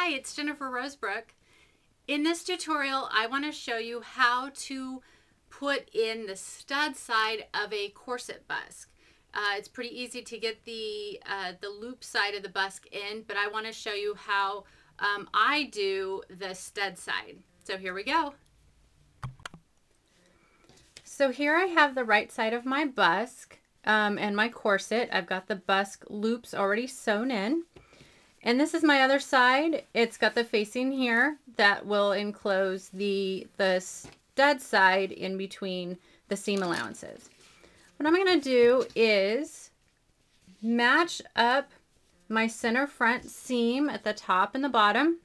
Hi, it's Jennifer Rosebrook. In this tutorial, I want to show you how to put in the stud side of a corset busk. It's pretty easy to get the loop side of the busk in, but I want to show you how I do the stud side. So here we go. So here I have the right side of my busk and my corset. I've got the busk loops already sewn in. And this is my other side. It's got the facing here that will enclose the stud side in between the seam allowances. What I'm going to do is match up my center front seam at the top and the bottom.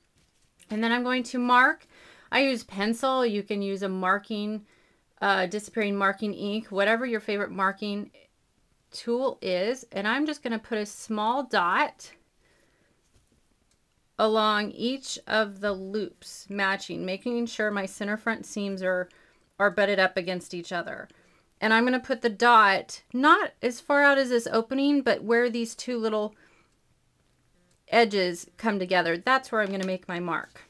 And then I'm going to mark. I use pencil. You can use a marking, disappearing marking ink, whatever your favorite marking tool is. And I'm just going to put a small dot along each of the loops, matching, making sure my center front seams are butted up against each other. And I'm going to put the dot not as far out as this opening, but where these two little edges come together. That's where I'm going to make my mark.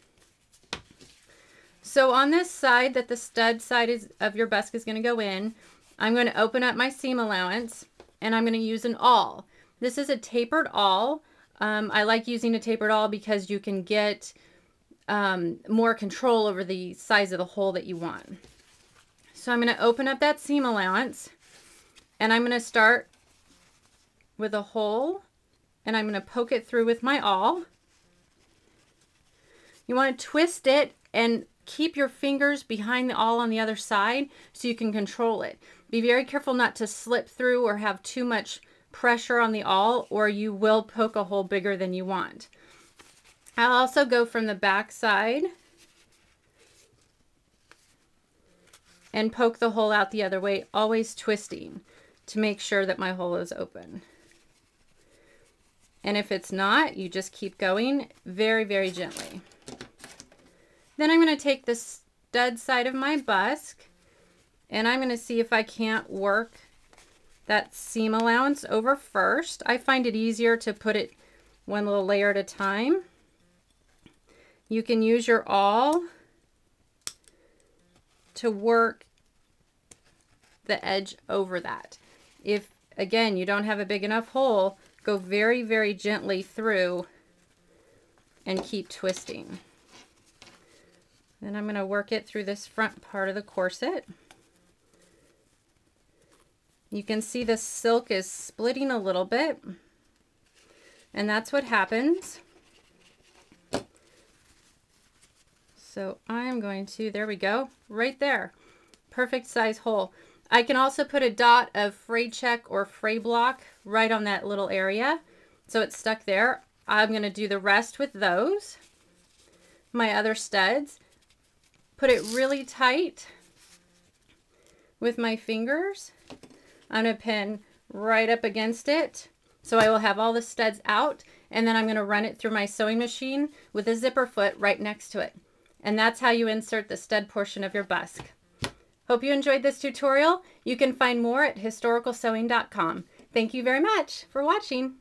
So on this side that the stud side of your busk is going to go in, I'm going to open up my seam allowance and I'm going to use an awl. This is a tapered awl. I like using a tapered awl because you can get more control over the size of the hole that you want. So I'm going to open up that seam allowance and I'm going to start with a hole and I'm going to poke it through with my awl. You want to twist it and keep your fingers behind the awl on the other side so you can control it. Be very careful not to slip through or have too much pressure on the awl, or you will poke a hole bigger than you want. I'll also go from the back side and poke the hole out the other way, always twisting to make sure that my hole is open. And if it's not, you just keep going very, very gently. Then I'm going to take the stud side of my busk and I'm going to see if I can't work that seam allowance over first. I find it easier to put it one little layer at a time. You can use your awl to work the edge over that. If, again, you don't have a big enough hole, go very, very gently through and keep twisting. Then I'm going to work it through this front part of the corset. You can see the silk is splitting a little bit, and that's what happens. So I'm going to, there we go, right there. Perfect size hole. I can also put a dot of fray check or fray block right on that little area, so it's stuck there. I'm going to do the rest with those. My other studs. Put it really tight with my fingers. I'm going to pin right up against it so I will have all the studs out, and then I'm going to run it through my sewing machine with a zipper foot right next to it. And that's how you insert the stud portion of your busk. Hope you enjoyed this tutorial. You can find more at historicalsewing.com. Thank you very much for watching.